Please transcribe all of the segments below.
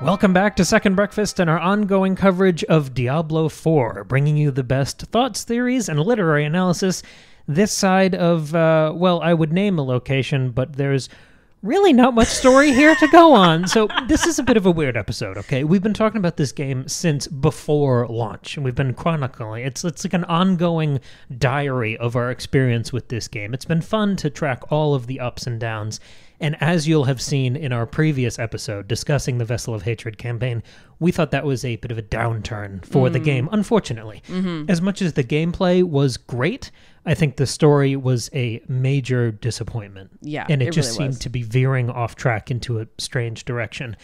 Welcome back to Second Breakfast and our ongoing coverage of Diablo IV, bringing you the best thoughts, theories, and literary analysis this side of, I would name a location, but there's really not much story here to go on. So this is a bit of a weird episode, okay? We've been talking about this game since before launch, and we've been chronicling. It's like an ongoing diary of our experience with this game. It's been fun to track all of the ups and downs. And as you'll have seen in our previous episode discussing the Vessel of Hatred campaign, we thought that was a bit of a downturn for the game, unfortunately. As much as the gameplay was great, I think the story was a major disappointment. Yeah, and it just really seemed to be veering off track into a strange direction.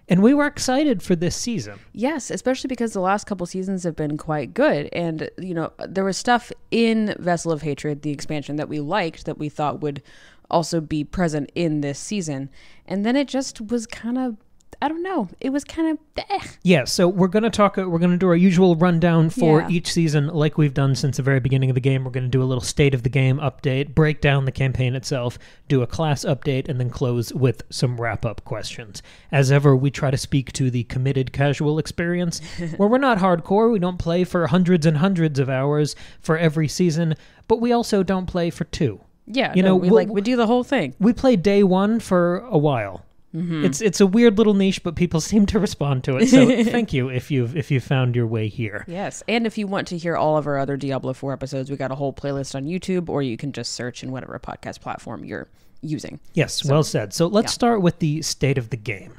And we were excited for this season. Yes, especially because the last couple seasons have been quite good. And, you know, there was stuff in Vessel of Hatred, the expansion, that we liked, that we thought would also be present in this season. And then it just was kind of, I don't know, it was kind of Yeah, so we're going to do our usual rundown for each season like we've done since the very beginning of the game. We're going to do a little state of the game update, break down the campaign itself, do a class update, and then close with some wrap-up questions. As ever, we try to speak to the committed casual experience, where we're not hardcore, we don't play for hundreds and hundreds of hours for every season, but we also don't play for two. Yeah, we do the whole thing. We play day one for a while. It's a weird little niche, but people seem to respond to it. So thank you if you found your way here. Yes, and if you want to hear all of our other Diablo IV episodes, we got a whole playlist on YouTube, or you can just search in whatever podcast platform you're using. Yes, well said. So let's start with the state of the game.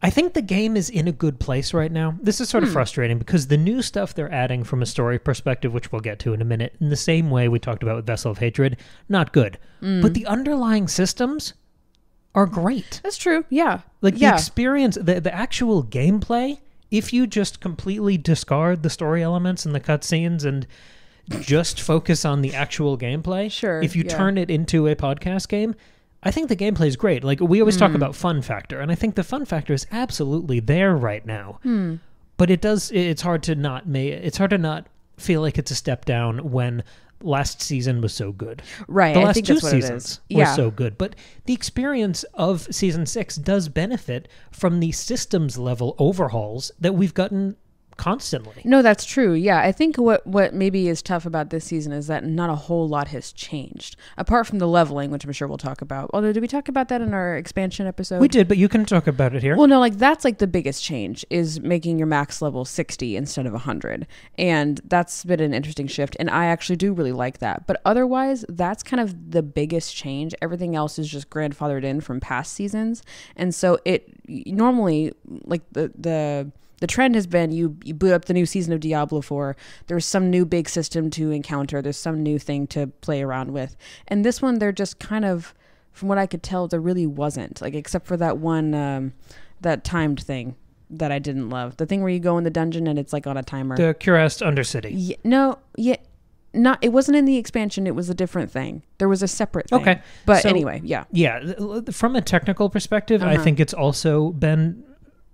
I think the game is in a good place right now. This is sort of frustrating because the new stuff they're adding from a story perspective, which we'll get to in a minute, in the same way we talked about with Vessel of Hatred, not good. But the underlying systems are great. That's true, yeah. The experience, the actual gameplay, if you just completely discard the story elements and the cutscenes and just focus on the actual gameplay, if you turn it into a podcast game, I think the gameplay is great. Like, we always talk about fun factor, and I think the fun factor is absolutely there right now. But it's hard to not feel like it's a step down when last season was so good. Right, the last I think two that's what seasons were so good. But the experience of Season 6 does benefit from the systems level overhauls that we've gotten constantly. No, that's true. Yeah, I think what maybe is tough about this season is that not a whole lot has changed. Apart from the leveling, which I'm sure we'll talk about. Although, did we talk about that in our expansion episode? We did, but you can talk about it here. Well, no, that's the biggest change, is making your max level 60 instead of 100. And that's been an interesting shift, and I actually do really like that. But otherwise, that's kind of the biggest change. Everything else is just grandfathered in from past seasons. And so it normally, like the trend has been you boot up the new season of Diablo IV, there's some new big system to encounter, there's some new thing to play around with. And this one, they're just kind of, from what I could tell, there really wasn't. Like, except for that one, that timed thing that I didn't love. The thing where you go in the dungeon and it's like on a timer. The Cuirassed Undercity. It wasn't in the expansion, it was a different thing. There was a separate thing. Okay. But so, anyway, yeah. Yeah, from a technical perspective, I think it's also been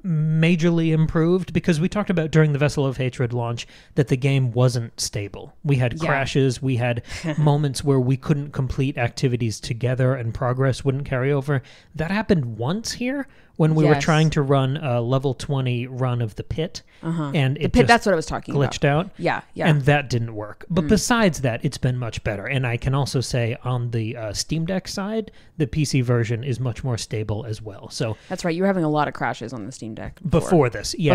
majorly improved, because we talked about during the Vessel of Hatred launch that the game wasn't stable. We had crashes, we had moments where we couldn't complete activities together and progress wouldn't carry over. That happened once here when we were trying to run a level 20 run of the pit, and it just that's what I was talking glitched out. Yeah. And that didn't work. But besides that, it's been much better. And I can also say on the Steam Deck side, the PC version is much more stable as well. So that's right. You were having a lot of crashes on the Steam Deck before this. Yeah.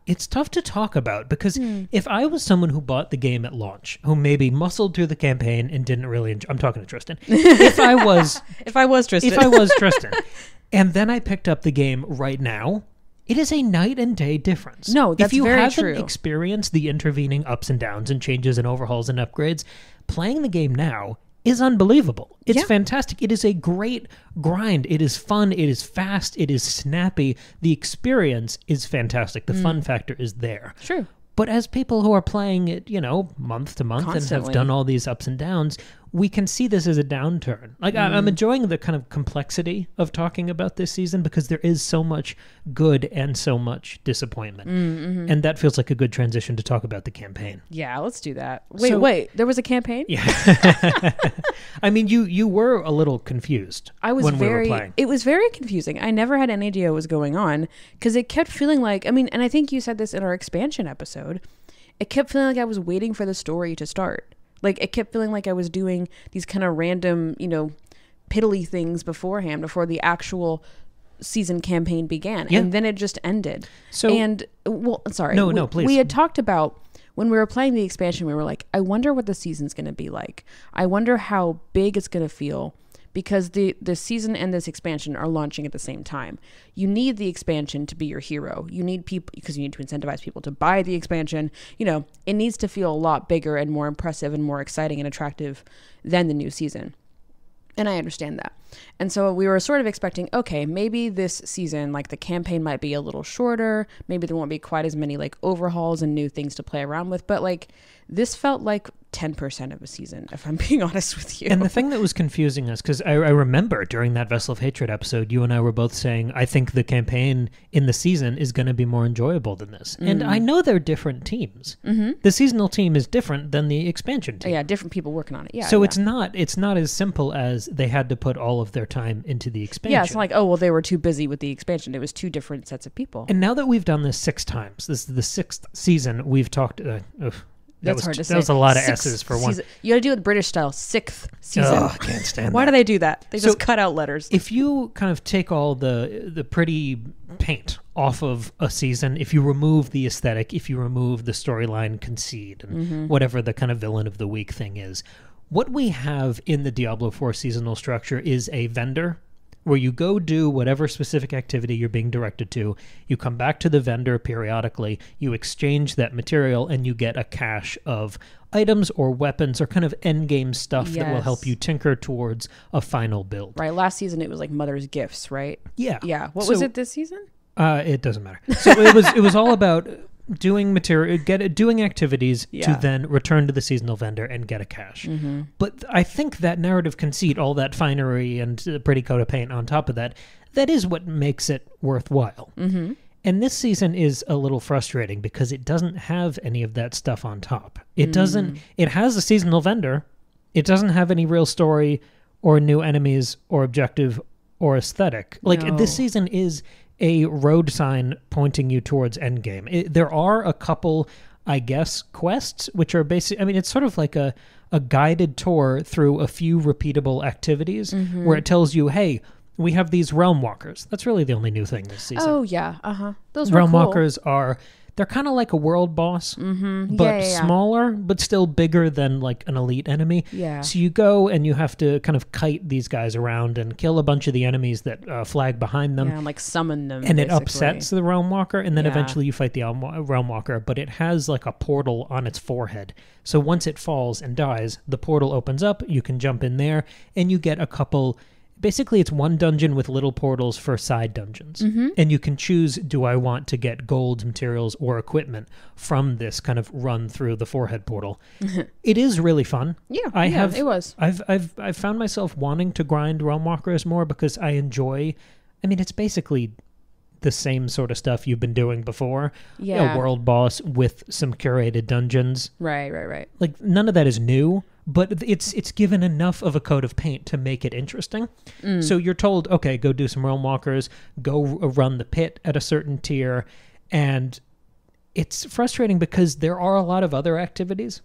It's tough to talk about, because if I was someone who bought the game at launch, who maybe muscled through the campaign and didn't really enjoy, I'm talking to Tristan. If I was Tristan, and then I picked up the game right now, it is a night and day difference. No, that's very true. If you haven't experienced the intervening ups and downs and changes and overhauls and upgrades, playing the game now is unbelievable. It's fantastic. It is a great grind. It is fun. It is fast. It is snappy. The experience is fantastic. The fun factor is there. True. But as people who are playing it, month to month and have done all these ups and downs, we can see this as a downturn. Like, I'm enjoying the kind of complexity of talking about this season because there is so much good and so much disappointment. And that feels like a good transition to talk about the campaign. Yeah, let's do that. Wait, there was a campaign? Yeah. I mean, you were a little confused when we were playing. It was very confusing. I never had any idea what was going on because it kept feeling like, I mean, and I think you said this in our expansion episode, it kept feeling like I was waiting for the story to start. Like, it kept feeling like I was doing these kind of random, piddly things beforehand, before the actual season campaign began. Yeah. And then it just ended. Sorry. No, please. We had talked about, when we were playing the expansion, we were like, I wonder what the season's going to be like. I wonder how big it's going to feel. Because the season and this expansion are launching at the same time. You need the expansion to be your hero. You need people, because you need to incentivize people to buy the expansion. It needs to feel a lot bigger and more impressive and more exciting and attractive than the new season. And I understand that. And so we were sort of expecting, okay, maybe this season, like, the campaign might be a little shorter. Maybe there won't be quite as many, like, overhauls and new things to play around with. But, like, this felt like 10% of a season, if I'm being honest with you. And the thing that was confusing us, because I remember during that Vessel of Hatred episode, you and I were both saying, I think the campaign in the season is going to be more enjoyable than this. And I know they're different teams. The seasonal team is different than the expansion team. Yeah, different people working on it. Yeah. So it's not as simple as they had to put all of their time into the expansion. Yeah, it's not like, oh, well, they were too busy with the expansion. It was two different sets of people. And now that we've done this 6 times, this is the 6th season, we've talked... That's hard to say. That was a lot of S's for one. You got to do it British style. 6th season. Oh, I can't stand that. Why do they do that? They just cut out letters. If you kind of take all the pretty paint off of a season, if you remove the aesthetic, if you remove the storyline conceit, and whatever the kind of villain of the week thing is, what we have in the Diablo IV seasonal structure is a vendor where you go do whatever specific activity you're being directed to, you come back to the vendor periodically, you exchange that material, and you get a cache of items or weapons or kind of endgame stuff that will help you tinker towards a final build. Right. Last season it was like Mother's Gifts, right? Yeah. Yeah. What was it this season? It doesn't matter. So it was all about doing material, doing activities to then return to the seasonal vendor and get a cache. But I think that narrative conceit, all that finery and a pretty coat of paint on top of that, that is what makes it worthwhile. And this season is a little frustrating because it doesn't have any of that stuff on top. It has a seasonal vendor. It doesn't have any real story or new enemies or objective or aesthetic. This season is a road sign pointing you towards endgame. There are a couple, I guess, quests, which are basically, I mean, it's sort of like a guided tour through a few repeatable activities where it tells you, hey, we have these realm walkers. That's really the only new thing this season. Oh, yeah. Those were realm cool. walkers they're kind of like a world boss, but smaller, but still bigger than like an elite enemy. Yeah. So you go and you have to kind of kite these guys around and kill a bunch of the enemies that flag behind them. Yeah, and like summon them. And basically. It upsets the realm walker, and then eventually you fight the realm walker, but it has like a portal on its forehead. So once it falls and dies, the portal opens up, you can jump in there, and you get a couple... Basically, it's one dungeon with little portals for side dungeons. And you can choose, do I want to get gold, materials, or equipment from this kind of run through the forehead portal? It is really fun. Yeah, it was. I've found myself wanting to grind Realm Walkers more because I enjoy... I mean, it's basically the same sort of stuff you've been doing before. Yeah. A world boss with some curated dungeons. Right. Like, none of that is new. But it's given enough of a coat of paint to make it interesting. So you're told, okay, go do some realm walkers, go run the pit at a certain tier, and it's frustrating because there are a lot of other activities.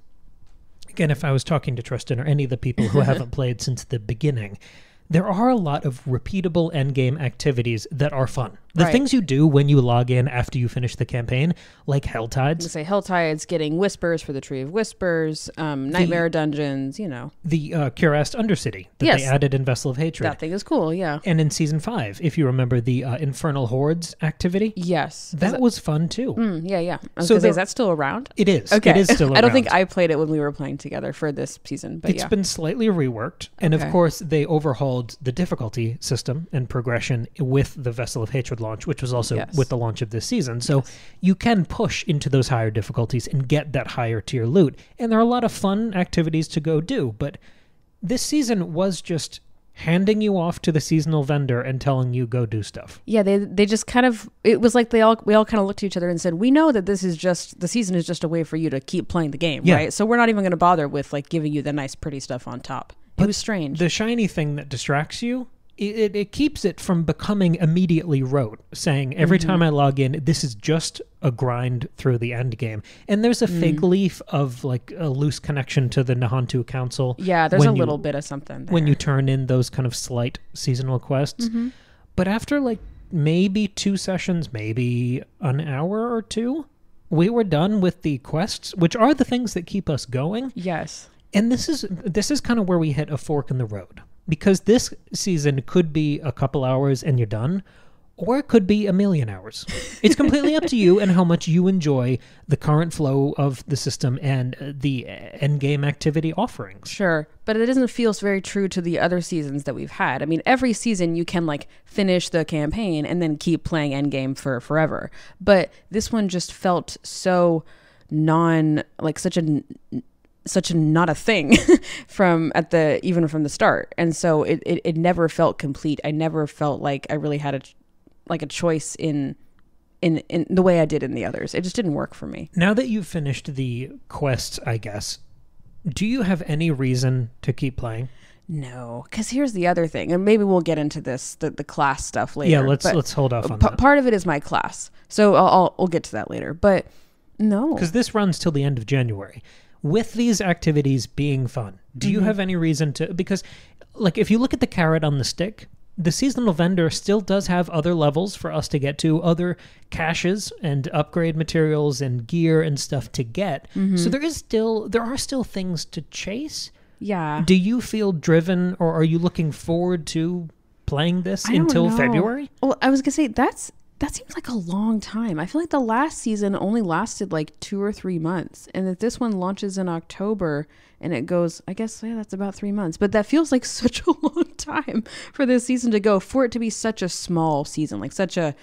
Again, if I was talking to Tristan or any of the people who haven't played since the beginning, there are a lot of repeatable endgame activities that are fun. The things you do when you log in after you finish the campaign, like Helltides. Say Helltides, getting Whispers for the Tree of Whispers, Nightmare Dungeons, The Curast Undercity that they added in Vessel of Hatred. That thing is cool, yeah. And in Season 5, if you remember the Infernal Hordes activity. Yes. That was fun, too. Yeah. Is that still around? It is. Okay. It is still around. I don't think I played it when we were playing together for this season, but It's been slightly reworked. And of course, they overhauled the difficulty system and progression with the Vessel of Hatred launch, which was also with the launch of this season. So you can push into those higher difficulties and get that higher tier loot. And there are a lot of fun activities to go do, but This season was just handing you off to the seasonal vendor and telling you go do stuff. Yeah, they just kind of, it was like we all kind of looked at each other and said, we know that this is just, the season is just a way for you to keep playing the game, right? So we're not even going to bother with like giving you the nice pretty stuff on top. It was strange. The shiny thing that distracts you, it keeps it from becoming immediately rote, saying every time I log in, this is just a grind through the end game. And there's a fig leaf of like a loose connection to the Nahantu Council. Yeah, there's a little bit of something there. When you turn in those kind of slight seasonal quests. But after like maybe 2 sessions, maybe an hour or 2, we were done with the quests, which are the things that keep us going. Yes. And this is kind of where we hit a fork in the road. Because this season could be a couple hours and you're done, or it could be a million hours. It's completely up to you and how much you enjoy the current flow of the system and the endgame activity offerings. Sure, but it doesn't feel very true to the other seasons that we've had. I mean, every season you can like finish the campaign and then keep playing endgame for forever. But this one just felt so such a not a thing even from the start. And so it never felt complete. I never felt like I really had a choice in the way I did in the others. It just didn't work for me. Now that you've finished the quests, I guess, do you have any reason to keep playing? No, because here's the other thing, and maybe we'll get into this, the class stuff later. Yeah, let's hold off on that. Part of it is my class, so I'll get to that later. But no, because this runs till the end of January. With these activities being fun, do you have any reason to... Because, like, if you look at the carrot on the stick, the seasonal vendor still does have other levels for us to get to, other caches and upgrade materials and gear and stuff to get. So there are still things to chase. Yeah. Do you feel driven, or are you looking forward to playing this until February? Well, I was going to say, that seems like a long time. I feel like the last season only lasted like 2 or 3 months. And if this one launches in October and it goes, I guess, yeah, that's about 3 months. But that feels like such a long time for this season to go, for it to be such a small season, like such a,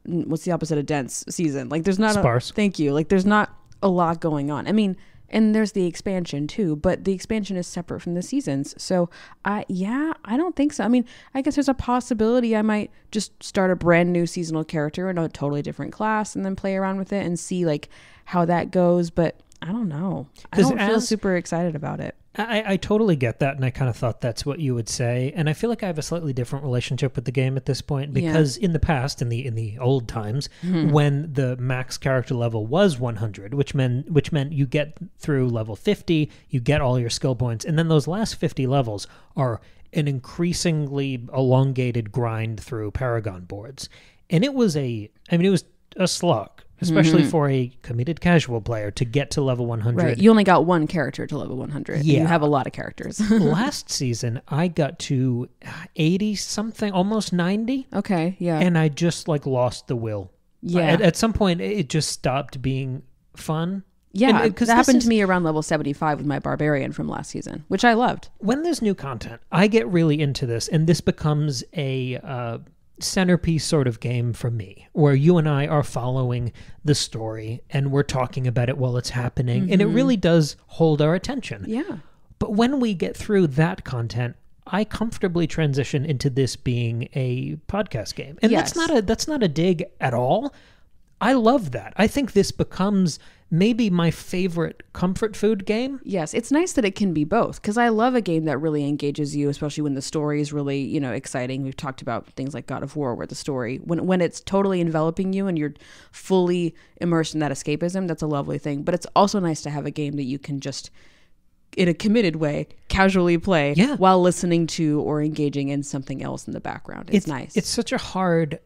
what's the opposite of dense season? Like there's not sparse. Thank you. Like there's not a lot going on. I mean, and there's the expansion too, but the expansion is separate from the seasons. So I don't think so. I mean, I guess there's a possibility I might just start a brand new seasonal character in a totally different class and then play around with it and see like how that goes. But I don't know. I don't feel super excited about it. I totally get that, and I kind of thought that's what you would say. And I feel like I have a slightly different relationship with the game at this point, because in the past, in the old times, when the max character level was 100, which meant you get through level 50, you get all your skill points, and then those last 50 levels are an increasingly elongated grind through paragon boards. And it was a slog. Especially for a committed casual player to get to level 100. Right. You only got one character to level 100. Yeah. And you have a lot of characters. Last season, I got to 80-something, almost 90. Okay, yeah. And I just, like, lost the will. Yeah. At some point, it just stopped being fun. Yeah, that happened to me around level 75 with my barbarian from last season, which I loved. When there's new content, I get really into this, and this becomes a... centerpiece sort of game for me, where you and I are following the story and we're talking about it while it's happening, and it really does hold our attention. Yeah. But when we get through that content, I comfortably transition into this being a podcast game. And that's not a dig at all. I love that. I think this becomes maybe my favorite comfort food game. Yes, it's nice that it can be both, because I love a game that really engages you, especially when the story is really, exciting. We've talked about things like God of War, where the story, when it's totally enveloping you and you're fully immersed in that escapism, that's a lovely thing. But it's also nice to have a game that you can just, in a committed way, casually play while listening to or engaging in something else in the background. It's nice. It's such a hard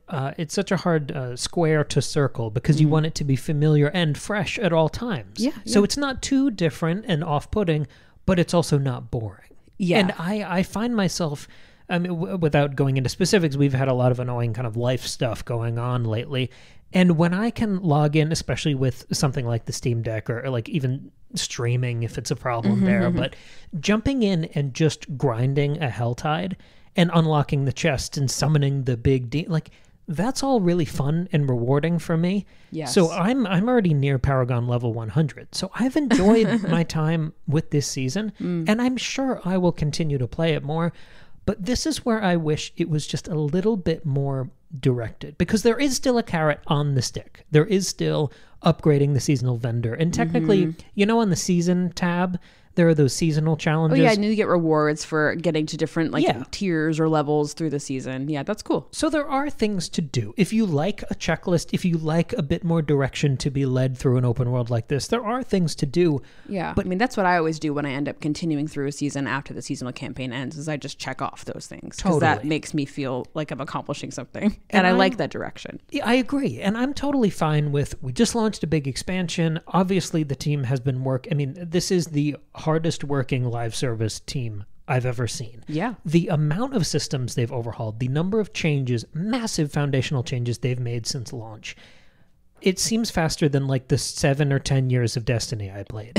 square to circle, because you want it to be familiar and fresh at all times. Yeah. So it's not too different and off-putting, but it's also not boring. Yeah. And I find myself, without going into specifics, we've had a lot of annoying kind of life stuff going on lately. And when I can log in, especially with something like the Steam Deck, or like even streaming if it's a problem there, but jumping in and just grinding a Helltide and unlocking the chest and summoning the big like that's all really fun and rewarding for me. Yes. So I'm already near Paragon level 100. So I've enjoyed my time with this season, and I'm sure I will continue to play it more. But this is where I wish it was just a little bit more directed, because there is still a carrot on the stick. There is still upgrading the seasonal vendor. And technically, on the season tab, there are those seasonal challenges. Oh, yeah, and you get rewards for getting to different tiers or levels through the season. Yeah, that's cool. So there are things to do. If you like a checklist, if you like a bit more direction to be led through an open world like this, there are things to do. Yeah, but I mean, that's what I always do when I end up continuing through a season after the seasonal campaign ends, is I just check off those things. Because that makes me feel like I'm accomplishing something. And I like that direction. I agree. And I'm totally fine with, we just launched a big expansion. Obviously, the team has been this is the hardest working live service team I've ever seen. Yeah. The amount of systems they've overhauled, the number of changes, massive foundational changes they've made since launch. It seems faster than like the 7 or 10 years of Destiny I played.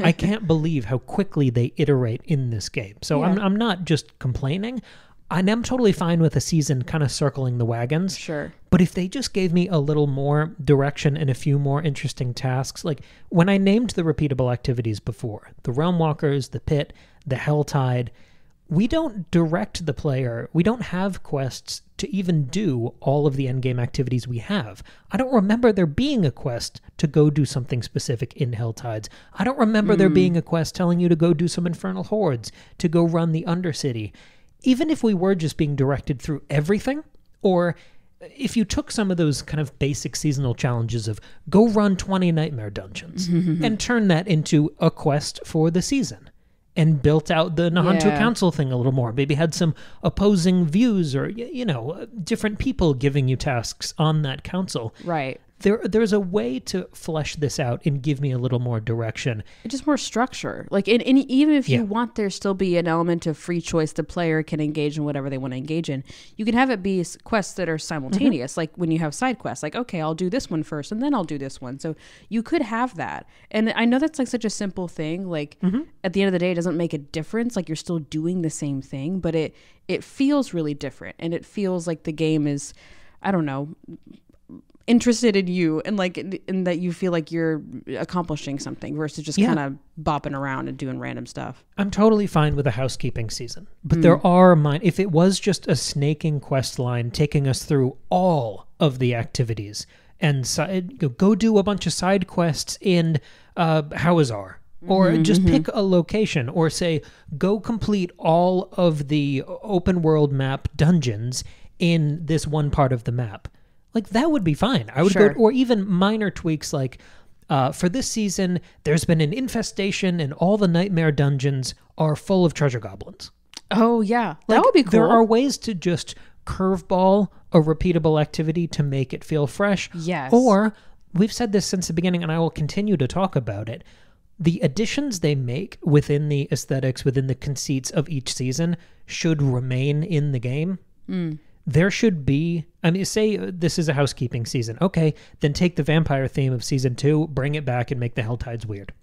I can't believe how quickly they iterate in this game. So I'm not just complaining. I'm totally fine with a season kind of circling the wagons. Sure. But if they just gave me a little more direction and a few more interesting tasks, like when I named the repeatable activities before, the Realm Walkers, the Pit, the Helltide, we don't direct the player. We don't have quests to even do all of the endgame activities we have. I don't remember there being a quest to go do something specific in Helltides. I don't remember there being a quest telling you to go do some Infernal Hordes, to go run the Undercity. Even if we were just being directed through everything, or if you took some of those kind of basic seasonal challenges of go run 20 nightmare dungeons and turn that into a quest for the season and built out the Nahantu Council thing a little more, maybe had some opposing views or, different people giving you tasks on that council. Right. There's a way to flesh this out and give me a little more direction. Just more structure. Like, even if you want there still be an element of free choice, the player can engage in whatever they want to engage in. You can have it be quests that are simultaneous. Like when you have side quests, like, okay, I'll do this one first and then I'll do this one. So you could have that. And I know that's like such a simple thing. Like at the end of the day, it doesn't make a difference. Like you're still doing the same thing, but it feels really different. And it feels like the game is, I don't know, interested in you and like in that you feel like you're accomplishing something versus just kind of bopping around and doing random stuff. I'm totally fine with a housekeeping season, but there are if it was just a snaking quest line taking us through all of the activities and go do a bunch of side quests in Hawazar, or just pick a location, or say go complete all of the open world map dungeons in this one part of the map. Like, that would be fine. I would go, or even minor tweaks like, for this season, there's been an infestation and all the nightmare dungeons are full of treasure goblins. Oh, yeah. That would be cool. There are ways to just curveball a repeatable activity to make it feel fresh. Yes. Or, we've said this since the beginning, and I will continue to talk about it, the additions they make within the aesthetics, within the conceits of each season should remain in the game. There should be, say this is a housekeeping season. Okay, then take the vampire theme of season 2, bring it back and make the Helltides weird.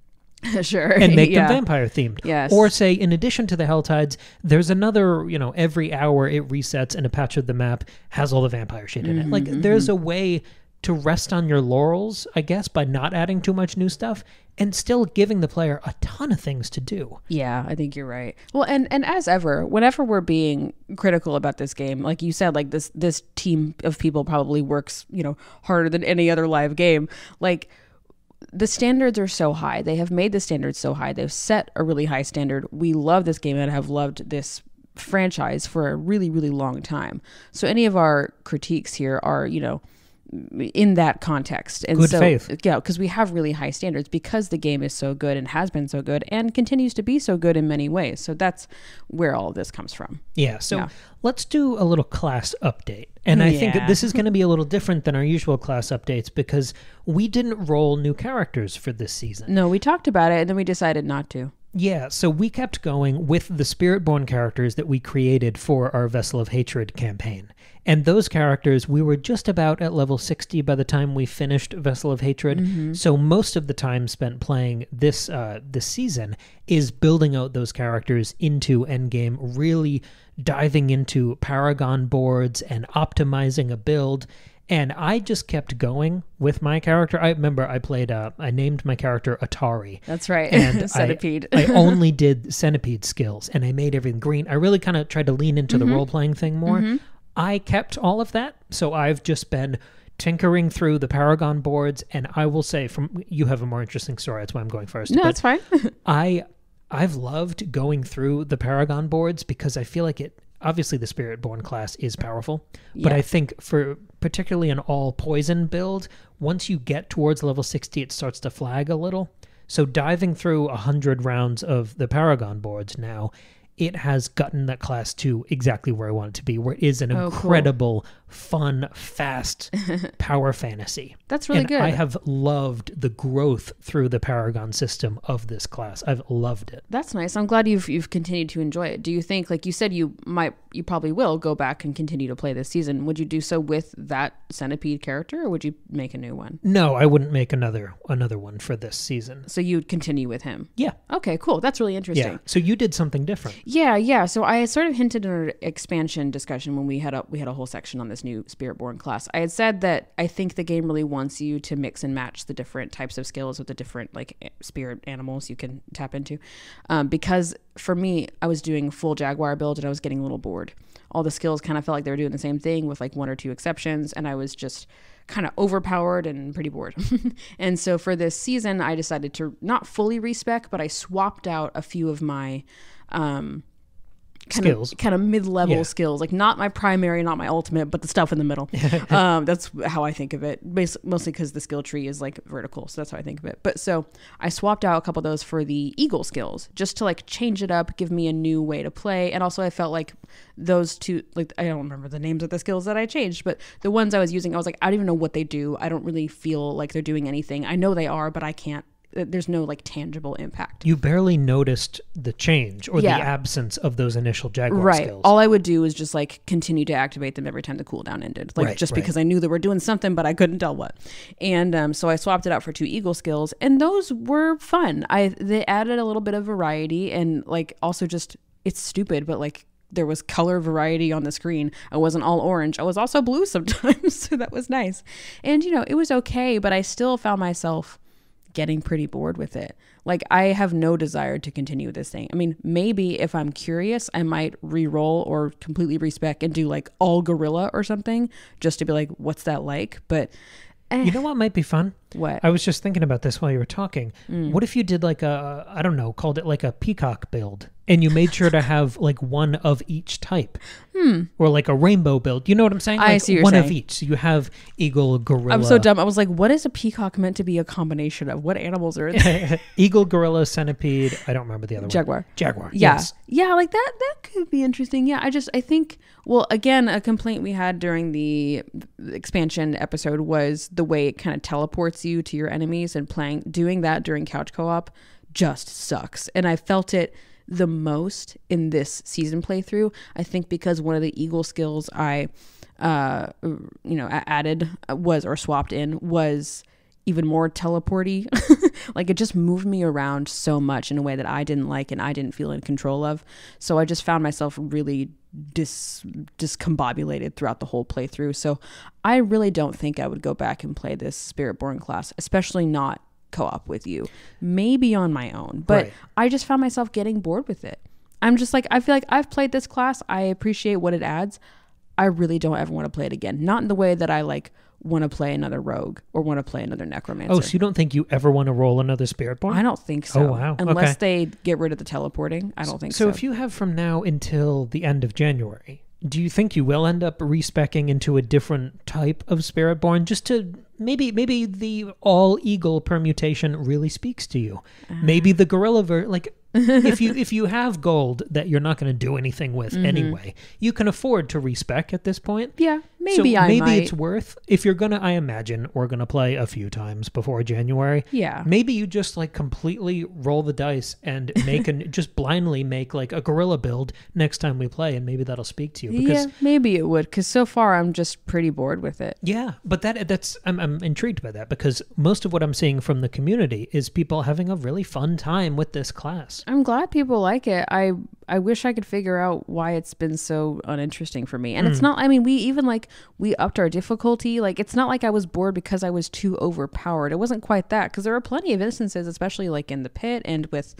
Sure. And make them vampire themed. Yes. Or say, in addition to the Helltides, there's another, every hour it resets and a patch of the map has all the vampire shit in it. Like, there's a way to rest on your laurels, I guess, by not adding too much new stuff and still giving the player a ton of things to do. Yeah, I think you're right. Well, and as ever, whenever we're being critical about this game, like you said, like this team of people probably works, harder than any other live game. Like, the standards are so high. They have made the standards so high. They've set a really high standard. We love this game and have loved this franchise for a really, really long time. So any of our critiques here are, in that context. And good faith. Yeah, because we have really high standards because the game is so good and has been so good and continues to be so good in many ways. So that's where all of this comes from. Yeah, so let's do a little class update. And I think this is going to be a little different than our usual class updates because we didn't roll new characters for this season. No, we talked about it and then we decided not to. Yeah, so we kept going with the Spiritborn characters that we created for our Vessel of Hatred campaign. And those characters, we were just about at level 60 by the time we finished Vessel of Hatred. So most of the time spent playing this season is building out those characters into endgame, really diving into paragon boards and optimizing a build. And I just kept going with my character. I remember I named my character Atari. That's right. And Centipede. I only did centipede skills, and I made everything green. I really kind of tried to lean into the role-playing thing more. I kept all of that, so I've just been tinkering through the paragon boards, and I will say, you have a more interesting story. That's why I'm going first. No, that's fine. I've loved going through the paragon boards because I feel like obviously the Spiritborn class is powerful, but I think for particularly an all poison build, once you get towards level 60, it starts to flag a little. So diving through 100 rounds of the paragon boards now, it has gotten that class to exactly where I want it to be, where it is an incredible, fun, fast power fantasy. That's really good. I have loved the growth through the Paragon system of this class. I've loved it. That's nice. I'm glad you've continued to enjoy it. Do you think, like you said, you probably will go back and continue to play this season? Would you do so with that centipede character, or would you make a new one? No, I wouldn't make another one for this season. So you'd continue with him? Yeah. Okay, cool. That's really interesting. Yeah. So you did something different. Yeah. So I sort of hinted in our expansion discussion when we had a whole section on this new Spiritborn class. I had said that I think the game really wants you to mix and match the different types of skills with the different like spirit animals you can tap into. Because for me, I was doing full Jaguar build and I was getting a little bored. All the skills kind of felt like they were doing the same thing with like one or two exceptions, and I was just kind of overpowered and pretty bored. And so for this season, I decided to not fully respec, but I swapped out a few of my kind of mid-level skills, like not my primary, not my ultimate, but the stuff in the middle. That's how I think of it, mostly because the skill tree is like vertical, so that's how I think of it. But so I swapped out a couple of those for the eagle skills, just to like change it up, give me a new way to play. And also I felt like those two, like I don't remember the names of the skills that I changed, but the ones I was using, I was like, I don't even know what they do. I don't really feel like they're doing anything. I know they are, but I can't. There's no like tangible impact. You barely noticed the change or the absence of those initial Jaguar skills. All I would do is just like continue to activate them every time the cooldown ended. Like because I knew they were doing something, but I couldn't tell what. And so I swapped it out for 2 eagle skills, and those were fun. They added a little bit of variety, and like also just, it's stupid, but like there was color variety on the screen. I wasn't all orange. I was also blue sometimes. So that was nice. And it was okay, but I still found myself getting pretty bored with it. Like I have no desire to continue this thing. I mean, maybe if I'm curious, I might re-roll or completely respec and do like all gorilla or something just to be like, what's that like? But you know what might be fun? What? I was just thinking about this while you were talking. What if you did like I don't know, called it like a peacock build, and you made sure to have like one of each type? Or like a rainbow build. You know what I'm saying? Like I see what you're one saying. of each. So you have eagle, gorilla. I'm so dumb. I was like, what is a peacock meant to be a combination of? What animals are there? Eagle, gorilla, centipede. I don't remember the other one. Jaguar. Yeah. Yes. Yeah, like that could be interesting. Yeah, I think, well, again, a complaint we had during the expansion episode was the way it kind of teleports you to your enemies, and doing that during couch co-op just sucks. And I felt it the most in this season playthrough. I think because one of the eagle skills I added or swapped in was even more teleporty. Like it just moved me around so much in a way that I didn't like and I didn't feel in control of. So I just found myself really discombobulated throughout the whole playthrough. So I really don't think I would go back and play this Spiritborn class, especially not co-op with you. Maybe on my own, but I just found myself getting bored with it. I'm just like, I feel like I've played this class. I appreciate what it adds. I really don't ever want to play it again. Not in the way that I like want to play another rogue or want to play another necromancer. Oh, so you don't think you ever want to roll another Spiritborn? I don't think so. Oh, wow. Unless they get rid of the teleporting. I don't think so. So if you have from now until the end of January, do you think you will end up respecing into a different type of Spiritborn, just to maybe the all eagle permutation really speaks to you? Maybe the gorilla if you have gold that you're not going to do anything with anyway, you can afford to respec at this point. Yeah, maybe it's worth, if you're gonna, I imagine we're gonna play a few times before January. Yeah, maybe you just like completely roll the dice and make just blindly make like a guerrilla build next time we play, and maybe that'll speak to you. Because, yeah, maybe it would, because so far I'm just pretty bored with it. Yeah, but that's I'm intrigued by that, because most of what I'm seeing from the community is people having a really fun time with this class. I'm glad people like it. I wish I could figure out why it's been so uninteresting for me. And it's not, I mean, we upped our difficulty. Like, it's not like I was bored because I was too overpowered. It wasn't quite that, because there were plenty of instances, especially like in the pit and with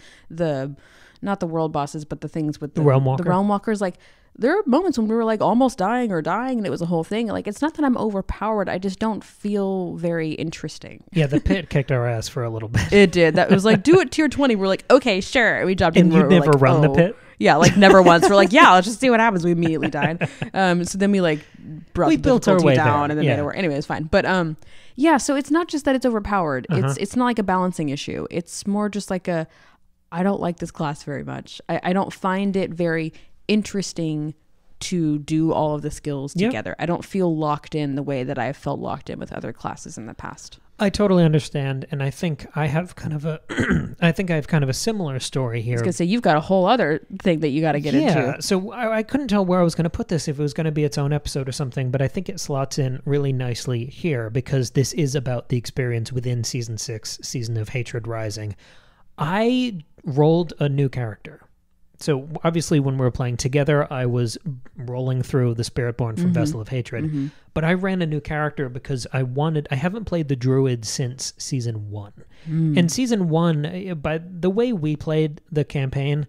not the world bosses, but the things with the realm walkers. Like, there are moments when we were like almost dying, and it was a whole thing. Like, it's not that I'm overpowered. I just don't feel very interesting. Yeah, the pit kicked our ass for a little bit. It did. That was like, do it tier 20. We're like, okay, sure. And we jumped in. And you'd never run the pit? Yeah, like never once. We're like, yeah, let's just see what happens. We immediately died. So then we like brought the difficulty down and then made it work. Anyway, it's fine. But yeah, so it's not just that it's overpowered. It's not like a balancing issue. It's more just like I don't like this class very much. I don't find it very interesting to do all of the skills together. I don't feel locked in the way that I've felt locked in with other classes in the past. I totally understand, and I think I have kind of a similar story here. I was going to say, you've got a whole other thing that you got to get into. Yeah, so I couldn't tell where I was going to put this, if it was going to be its own episode or something, but I think it slots in really nicely here, because this is about the experience within Season 6, Season of Hatred Rising. I rolled a new character. So obviously when we were playing together, I was rolling through the Spiritborn from Vessel of Hatred, but I ran a new character because I haven't played the Druid since Season 1. And Season 1, by the way we played the campaign,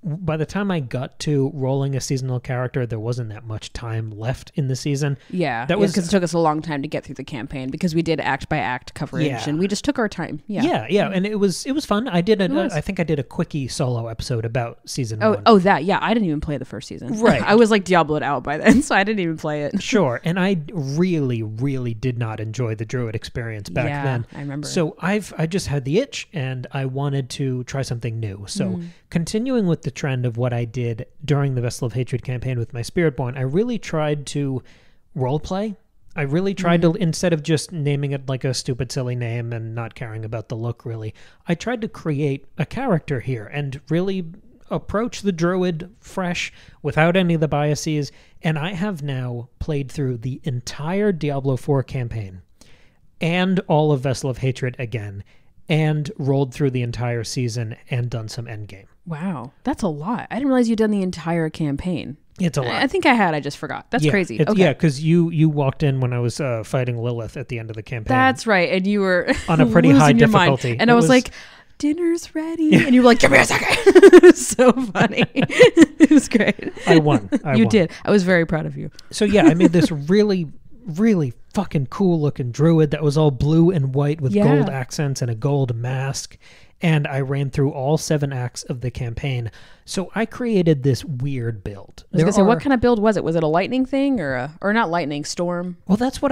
by the time I got to rolling a seasonal character, there wasn't that much time left in the season. Yeah, that was because it took us a long time to get through the campaign, because we did act by act coverage, and we just took our time. Yeah, and it was fun. I think I did a quickie solo episode about Season 1. Oh, that, yeah. I didn't even play the first season. Right. I was like Diablo'd out by then, so I didn't even play it. Sure, and I really, really did not enjoy the Druid experience back then. I remember. So I just had the itch, and I wanted to try something new. So continuing with the trend of what I did during the Vessel of Hatred campaign with my Spiritborn, I really tried to roleplay. I really tried to, instead of just naming it like a stupid, silly name and not caring about the look, really, I tried to create a character here and really approach the Druid fresh without any of the biases. And I have now played through the entire Diablo IV campaign and all of Vessel of Hatred again, and rolled through the entire season and done some endgame. Wow, that's a lot. I didn't realize you'd done the entire campaign. It's a lot. I think I just forgot. That's crazy. Okay. Yeah, because you walked in when I was fighting Lilith at the end of the campaign. That's right, and you were on a pretty high difficulty. And I was like, dinner's ready. And you were like, give me a second. It was so funny. It was great. I won. You did. I was very proud of you. So yeah, I made this really, really fucking cool looking Druid that was all blue and white with gold accents and a gold mask. And I ran through all 7 acts of the campaign. So I created this weird build. I was going to say, what kind of build was it? Was it a lightning thing or not lightning, storm? Well, that's what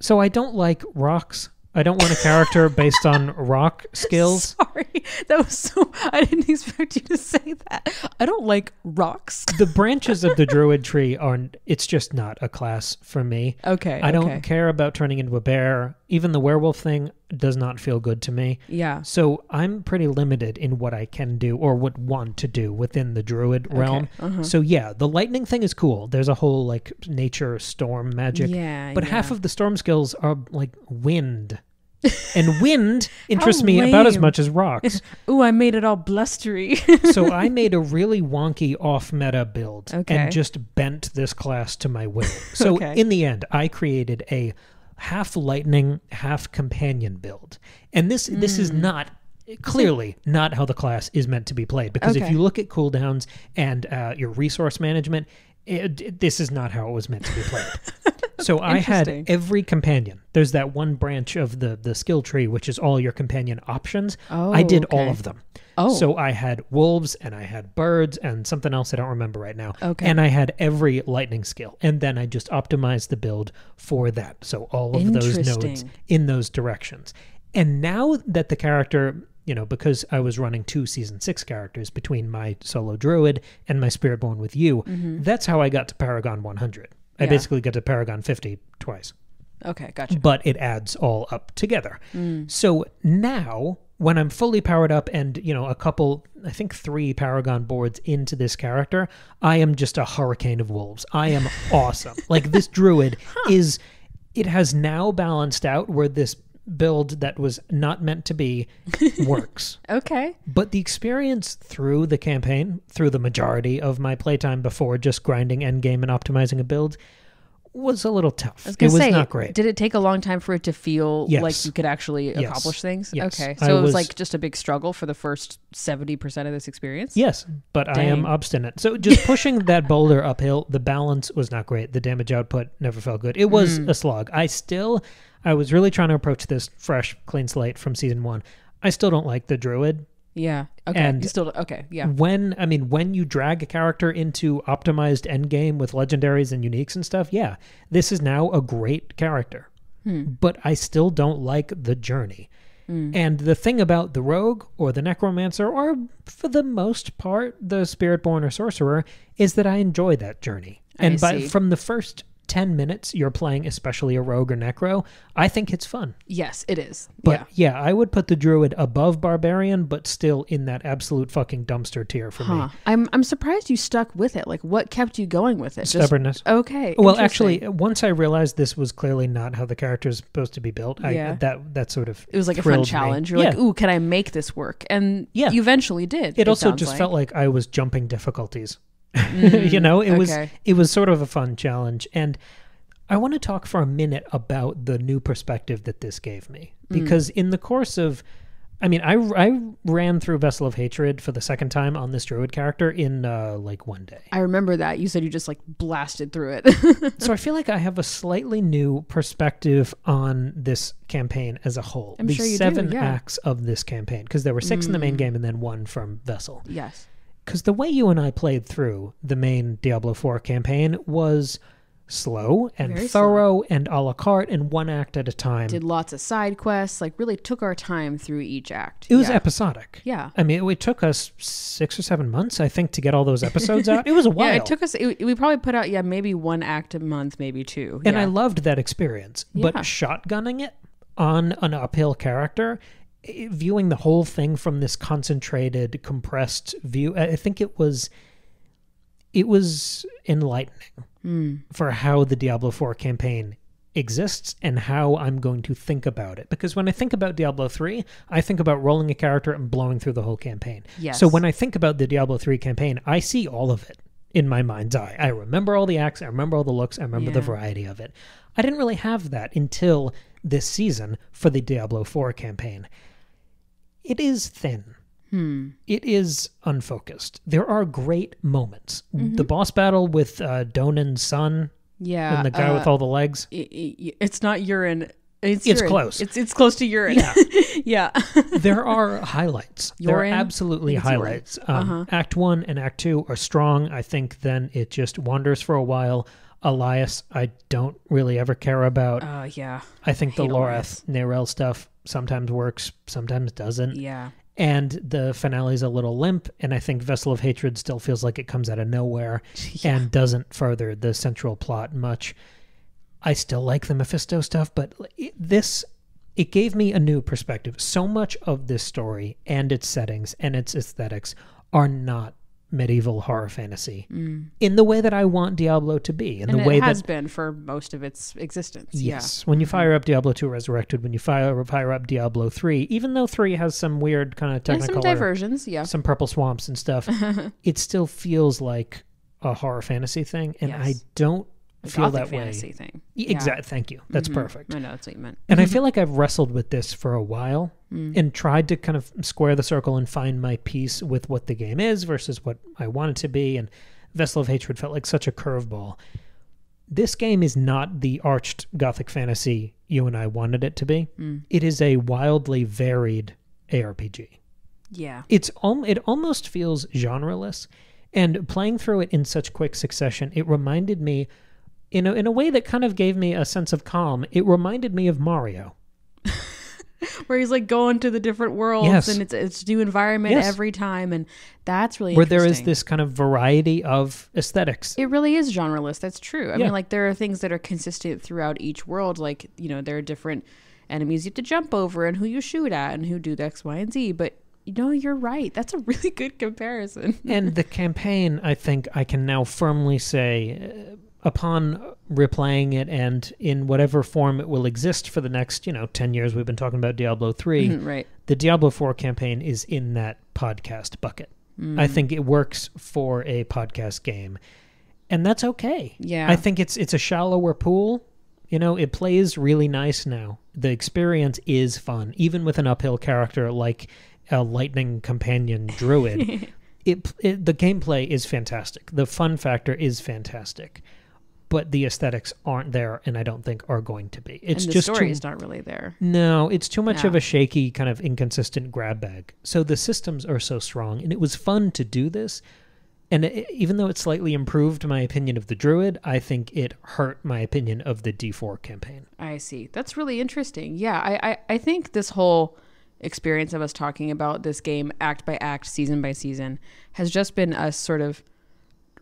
so I don't like rocks. I don't want a character based on rock skills. Sorry, that was so... I didn't expect you to say that. I don't like rocks. The branches of the Druid tree it's just not a class for me. Okay. I don't care about turning into a bear. Even the werewolf thing does not feel good to me. Yeah. So I'm pretty limited in what I can do or would want to do within the Druid realm. So yeah, the lightning thing is cool. There's a whole like nature storm magic. Yeah. But half of the storm skills are like wind. And wind interests me about as much as rocks. Ooh, I made it all blustery. So I made a really wonky off-meta build and just bent this class to my will. So in the end, I created a half lightning, half companion build. And this is not... clearly not how the class is meant to be played. Because if you look at cooldowns and your resource management, this is not how it was meant to be played. So I had every companion. There's that one branch of the skill tree, which is all your companion options. I did all of them. So I had wolves and I had birds and something else I don't remember right now. And I had every lightning skill. And then I just optimized the build for that. So all of those nodes in those directions. And now that the character because I was running 2 Season 6 characters between my solo Druid and my Spiritborn with you. That's how I got to Paragon 100. I basically got to Paragon 50 twice. Okay, gotcha. But it adds all up together. So now, when I'm fully powered up and, a couple, I think 3 Paragon boards into this character, I am just a hurricane of wolves. I am awesome. Like, this Druid it has now balanced out where this build that was not meant to be works. Okay. But the experience through the campaign, through the majority of my playtime before just grinding endgame and optimizing a build, was a little tough. It was not great. Did it take a long time for it to feel like you could actually accomplish things? Yes. Okay. So it was like just a big struggle for the first 70% of this experience? Yes, but I am obstinate. So just pushing that boulder uphill, the balance was not great. The damage output never felt good. It was a slog. I was really trying to approach this fresh, clean slate from Season 1. I still don't like the Druid. Yeah. Okay. And yeah. When you drag a character into optimized endgame with legendaries and uniques and stuff, this is now a great character. But I still don't like the journey. And the thing about the rogue or the necromancer, or for the most part, the Spiritborn or sorcerer, is that I enjoy that journey. And from the first 10 minutes you're playing, especially a rogue or necro, I think it's fun. Yes, it is. But I would put the druid above barbarian, but still in that absolute fucking dumpster tier for me. I'm surprised you stuck with it. Like, what kept you going with it? Stubbornness. Okay. Well, actually, once I realized this was clearly not how the character is supposed to be built, that sort of it was like a fun challenge. You're like, ooh, can I make this work? And you eventually did. It also just felt like I was jumping difficulties. It was sort of a fun challenge. And I want to talk for a minute about the new perspective that this gave me, because in the course of, I ran through Vessel of Hatred for the second time on this druid character in like one day. I remember that. You said you just like blasted through it. So I feel like I have a slightly new perspective on this campaign as a whole. I'm sure you 7 acts of this campaign, because there were 6 in the main game and then 1 from Vessel. Yes. Because the way you and I played through the main Diablo IV campaign was slow and thorough and a la carte and 1 act at a time. Did lots of side quests, like really took our time through each act. It was episodic. Yeah. It took us 6 or 7 months, I think, to get all those episodes out. It was a while. Yeah, it took us, we probably put out, maybe 1 act a month, maybe 2. And I loved that experience. But shotgunning it on an uphill character, viewing the whole thing from this concentrated, compressed view, I think it was enlightening for how the Diablo IV campaign exists and how I'm going to think about it. Because when I think about Diablo 3, I think about rolling a character and blowing through the whole campaign. Yes. So when I think about the Diablo 3 campaign, I see all of it in my mind's eye. I remember all the acts, I remember all the looks, I remember the variety of it. I didn't really have that until this season for the Diablo 4 campaign. It is thin. It is unfocused. There are great moments. The boss battle with Donan's son and the guy with all the legs. It's not urine. It's urine. Close. It's close to urine. Yeah. Yeah. There are highlights. There are absolutely highlights. Act 1 and Act 2 are strong. I think then it just wanders for a while. Elias, I don't really ever care about. I think the Lorath Nerel stuff sometimes works, sometimes doesn't. Yeah. And the finale's a little limp, and I think Vessel of Hatred still feels like it comes out of nowhere and doesn't further the central plot much. I still like the Mephisto stuff, but it gave me a new perspective. So much of this story and its settings and its aesthetics are not medieval horror fantasy in the way that I want Diablo to be. And the way it has been for most of its existence. Yes. When you fire up Diablo 2 Resurrected, when you fire up Diablo 3, even though 3 has some weird kind of technical... some diversions, some purple swamps and stuff, it still feels like a horror fantasy thing, and I don't feel that way. Fantasy thing. Exactly. Thank you. That's perfect. I know that's what you meant. And I feel like I've wrestled with this for a while and tried to kind of square the circle and find my piece with what the game is versus what I want it to be. And Vessel of Hatred felt like such a curveball. This game is not the arched gothic fantasy you and I wanted it to be. It is a wildly varied ARPG. Yeah. It almost feels genreless. And playing through it in such quick succession, it reminded me, in a way that kind of gave me a sense of calm, it reminded me of Mario. Where he's like going to the different worlds, Yes. and it's new environment Yes. every time, and that's really Where interesting. there is this kind of variety of aesthetics. It really is genreless. That's true. I Yeah. mean, like there are things that are consistent throughout each world. Like, you know, there are different enemies you have to jump over and who you shoot at and who do the X, Y, and Z. But you know, you're right. That's a really good comparison. And the campaign, I think I can now firmly say, upon replaying it and in whatever form it will exist for the next, 10 years, we've been talking about Diablo 3, Right. the Diablo 4 campaign is in that podcast bucket. I think it works for a podcast game, and that's okay. Yeah. I think it's a shallower pool. It plays really nice now. The experience is fun, even with an uphill character like a lightning companion druid. The gameplay is fantastic. The fun factor is fantastic. But the aesthetics aren't there, and I don't think are going to be. It's and the just story is not really there. No, it's too much Yeah. of a shaky, kind of inconsistent grab bag. So the systems are so strong, and it was fun to do this. And even though it slightly improved my opinion of the Druid, I think it hurt my opinion of the D4 campaign. I see. That's really interesting. Yeah, I think this whole experience of us talking about this game act by act, season by season, has just been us sort of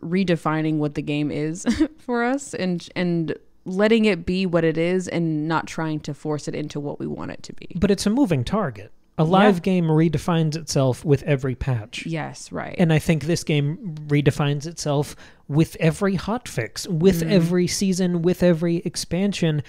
redefining what the game is for us and letting it be what it is and not trying to force it into what we want it to be. But it's a moving target. A live game redefines itself with every patch. Yes, right. And I think this game redefines itself with every hotfix, with every season, with every expansion.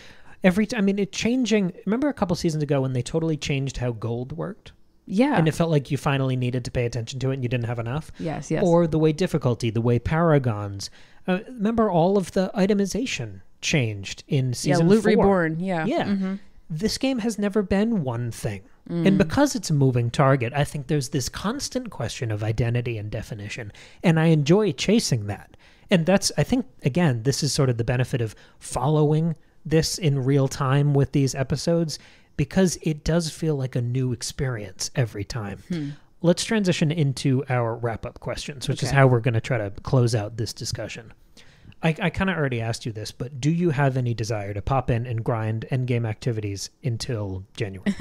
It's changing. Remember a couple seasons ago when they totally changed how gold worked? Yeah. And it felt like you finally needed to pay attention to it and you didn't have enough? Yes, yes. Or the way difficulty, the way paragons. Remember all of the itemization changed in season 4? Loot Reborn, yeah. Yeah. Mm-hmm. This game has never been one thing. And because it's a moving target, I think there's this constant question of identity and definition. And I enjoy chasing that. And that's, I think, again, this is sort of the benefit of following this in real time with these episodes, because it does feel like a new experience every time. Let's transition into our wrap-up questions, which is how we're going to try to close out this discussion. I kind of already asked you this, but do you have any desire to pop in and grind endgame activities until January?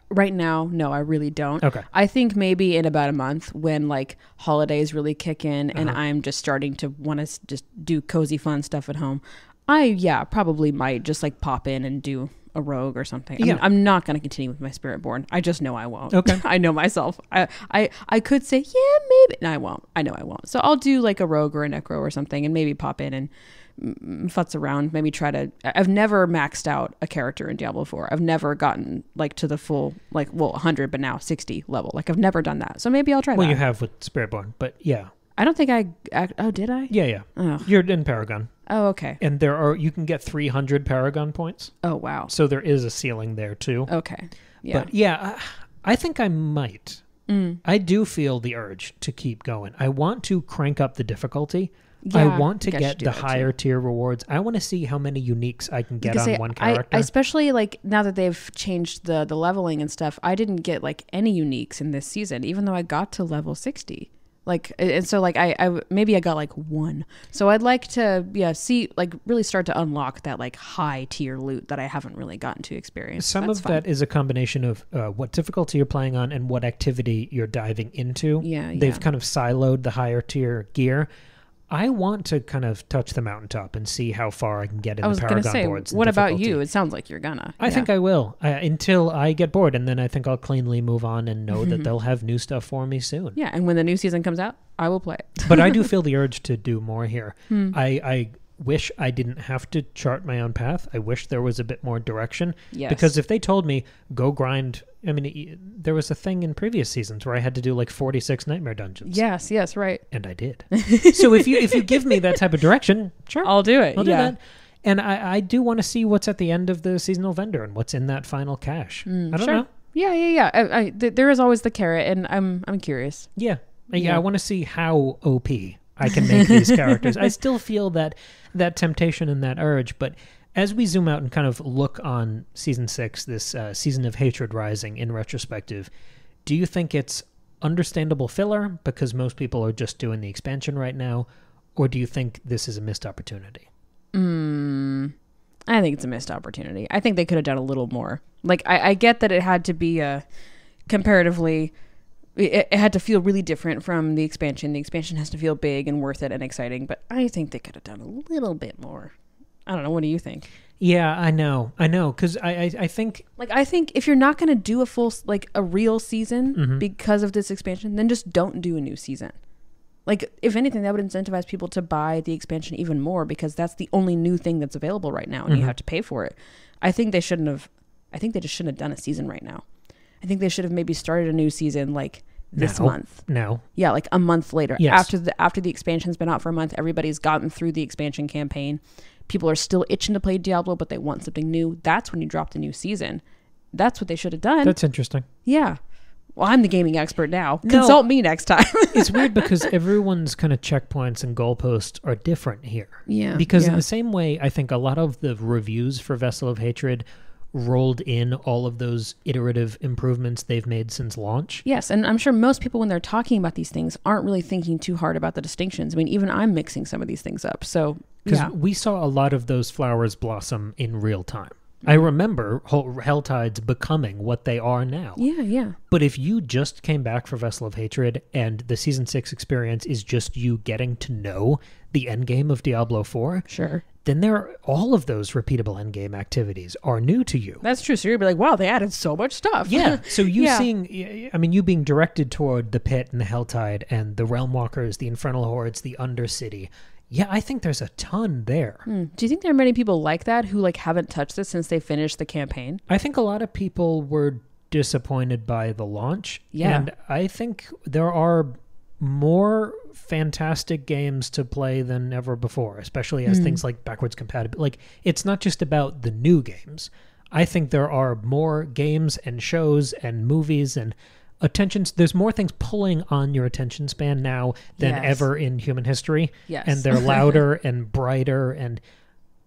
Right now, no, I really don't. Okay. I think maybe in about a month when like holidays really kick in and I'm just starting to want to just do cozy fun stuff at home, I probably might just like pop in and do a rogue or something. I'm not going to continue with my Spiritborn. I just know I won't. Okay. I know myself. I could say, maybe. No, I won't. I know I won't. So I'll do like a rogue or a necro or something and maybe pop in and futz around, maybe try to... I've never maxed out a character in Diablo 4. I've never gotten like to the full, 100, but now 60 level. Like I've never done that. So maybe I'll try that. Well, you have with Spiritborn, but yeah. I don't think oh, did I? Yeah. Oh. You're in Paragon. Oh, okay. And you can get 300 Paragon points. Oh, wow. So there is a ceiling there too. Okay. Yeah. But yeah, I think I might. I do feel the urge to keep going. I want to crank up the difficulty. I want to get the higher tier rewards. I want to see how many uniques I can get on one character. I especially like now that they've changed the leveling and stuff, I didn't get like any uniques in this season, even though I got to level 60. Like, and so like I maybe I got like one. So I'd like to see like really start to unlock that like high tier loot that I haven't really gotten to experience. Some of that is a combination of what difficulty you're playing on and what activity you're diving into. Yeah. They've kind of siloed the higher tier gear. I want to kind of touch the mountaintop and see how far I can get in the Paragon boards. What about you? It sounds like you're gonna. I think I will until I get bored, and then I think I'll cleanly move on and know that they'll have new stuff for me soon. Yeah, and when the new season comes out, I will play it. But I do feel the urge to do more here. I wish I didn't have to chart my own path. I wish there was a bit more direction. Yes. Because if they told me, go grind... I mean, there was a thing in previous seasons where I had to do like 46 nightmare dungeons. Yes, right. And I did. So if you give me that type of direction, sure. I'll do it. I'll do that. And I do want to see what's at the end of the seasonal vendor and what's in that final cache. I don't know. Yeah. There is always the carrot, and I'm curious. Yeah. I want to see how OP I can make these characters. I still feel that temptation and that urge, but as we zoom out and kind of look on Season 6, this Season of Hatred Rising in retrospective, do you think it's understandable filler because most people are just doing the expansion right now, or do you think this is a missed opportunity? I think it's a missed opportunity. I think they could have done a little more. Like, I get that it had to be comparatively, it had to feel really different from the expansion. The expansion has to feel big and worth it and exciting, but I think they could have done a little bit more. I don't know. What do you think? Yeah, I know. Because I think... I think if you're not going to do a full, a real season because of this expansion, then just don't do a new season. If anything, that would incentivize people to buy the expansion even more because that's the only new thing that's available right now and you have to pay for it. I think they just shouldn't have done a season right now. I think they should have maybe started a new season this month. No. Yeah, a month later. Yes. After the expansion's been out for a month, everybody's gotten through the expansion campaign. People are still itching to play Diablo, but they want something new. That's when you drop the new season. That's what they should have done. That's interesting. Yeah. Well, I'm the gaming expert now. Consult me next time. It's weird because everyone's kind of checkpoints and goalposts are different here. Yeah. Because in the same way, I think a lot of the reviews for Vessel of Hatred rolled in all of those iterative improvements they've made since launch. Yes, and I'm sure most people, when they're talking about these things, aren't really thinking too hard about the distinctions. I mean, even I'm mixing some of these things up. So, because we saw a lot of those flowers blossom in real time. I remember Helltides becoming what they are now. Yeah. But if you just came back for Vessel of Hatred and the Season 6 experience is just you getting to know the endgame of Diablo IV, sure, then all of those repeatable endgame activities are new to you. That's true. So you're going to be like, wow, they added so much stuff. Yeah. So you being directed toward the Pit and the Helltide and the Realm Walkers, the Infernal Hordes, the Undercity. Yeah, I think there's a ton there. Do you think there are many people like that who haven't touched this since they finished the campaign? I think a lot of people were disappointed by the launch. Yeah. And I think there are more fantastic games to play than ever before, especially as things like backwards compatibility. It's not just about the new games. I think there are more games and shows and movies and there's more things pulling on your attention span now than ever in human history. Yes. And they're louder and brighter. And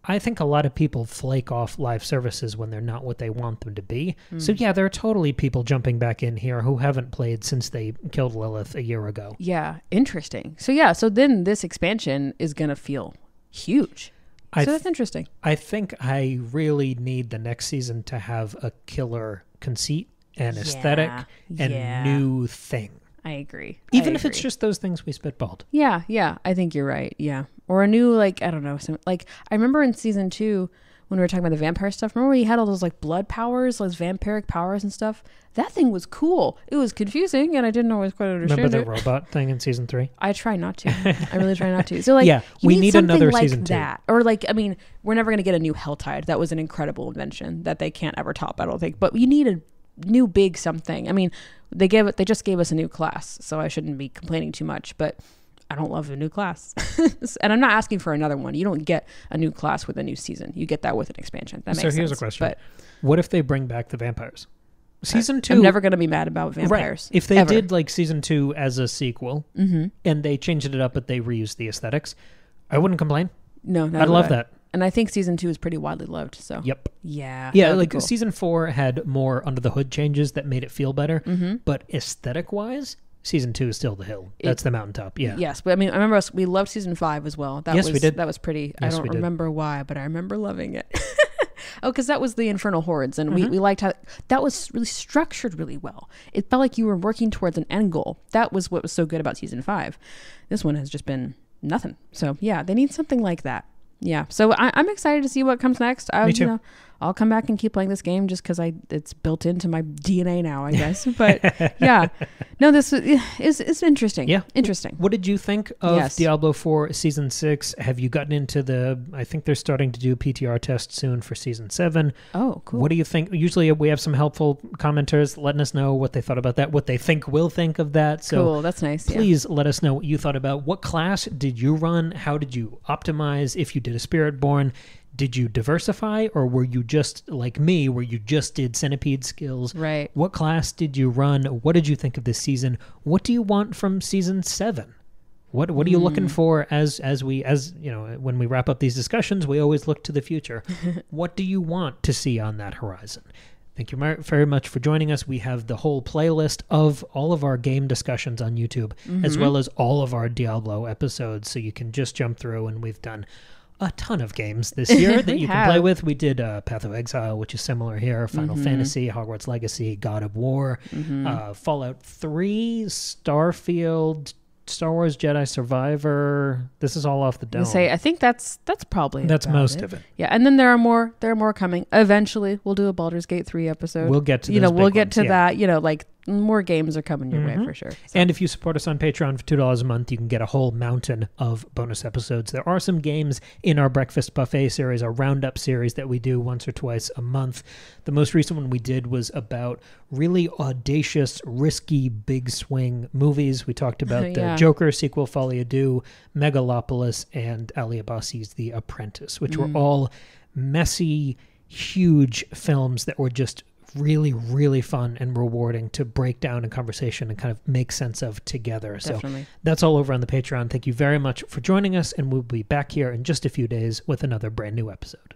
I think a lot of people flake off live services when they're not what they want them to be. So yeah, there are totally people jumping back in here who haven't played since they killed Lilith a year ago. Yeah, interesting. So then this expansion is going to feel huge. So that's interesting. I think I really need the next season to have a killer conceit and aesthetic and new thing. I agree. Even if it's just those things we spitballed. Yeah. I think you're right. Yeah. Or a new, I don't know. I remember in season 2 when we were talking about the vampire stuff, remember when you had all those blood powers, those vampiric powers and stuff? That thing was cool. It was confusing and I didn't always quite understand Remember the robot thing in season 3? I try not to. I really try not to. So we need another season that. 2. Or we're never going to get a new Helltide. That was an incredible invention that they can't ever top, I don't think. But you need a new big something. I mean, they just gave us a new class, so I shouldn't be complaining too much, but I don't love a new class. And I'm not asking for another one. You don't get a new class with a new season. You get that with an expansion. That makes sense. So here's a question. But what if they bring back the vampires? Season 2... I'm never going to be mad about vampires. Right. If they did season 2 as a sequel and they changed it up but they reused the aesthetics, I wouldn't complain. No, I'd love that. And I think season 2 is pretty widely loved. So yep. Yeah. Cool. Season 4 had more under the hood changes that made it feel better. But aesthetic wise, season 2 is still the hill. That's the mountaintop. Yeah. Yes, but I remember we loved season 5 as well. We did. That was pretty. Yes, I don't remember why, but I remember loving it. Oh, because that was the Infernal Hordes, and we liked how that was really structured really well. It felt like you were working towards an end goal. That was what was so good about season 5. This one has just been nothing. So yeah, they need something like that. Yeah, so I'm excited to see what comes next. Me too. I'll come back and keep playing this game just because it's built into my DNA now, I guess. But yeah, no, this is interesting. Yeah, interesting. What did you think of Diablo 4 Season 6? Have you gotten into I think they're starting to do PTR tests soon for Season 7. Oh, cool. What do you think? Usually we have some helpful commenters letting us know what they thought about that, what they think we'll think of that. So cool, that's nice. Please let us know what you thought about. What class did you run? How did you optimize? If you did a Spiritborn, did you diversify, or were you just like me, where you just did centipede skills? Right. What class did you run? What did you think of this season? What do you want from Season 7? What are you looking for as you know, when we wrap up these discussions, we always look to the future. What do you want to see on that horizon? Thank you very much for joining us. We have the whole playlist of all of our game discussions on YouTube, as well as all of our Diablo episodes, so you can just jump through, and we've done a ton of games this year that you can play have. with. We did Path of Exile, which is similar here, Final Fantasy, Hogwarts Legacy, God of War, Fallout 3, Starfield, Star Wars Jedi Survivor. This is all off the dome. I think that's probably That's about most it. of it. Yeah, and then there are more coming. Eventually, we'll do a Baldur's Gate 3 episode. We'll get to you know, those we'll big get ones, to yeah. that. You know, like more games are coming your way for sure. So. And if you support us on Patreon for $2 a month, you can get a whole mountain of bonus episodes. There are some games in our Breakfast Buffet series, our Roundup series that we do once or twice a month. The most recent one we did was about really audacious, risky, big swing movies. We talked about the Joker sequel, Folie à Deux, Megalopolis, and Ali Abbasi's The Apprentice, which were all messy, huge films that were just really, really fun and rewarding to break down in conversation and kind of make sense of together. Definitely. So that's all over on the Patreon. Thank you very much for joining us, and we'll be back here in just a few days with another brand new episode.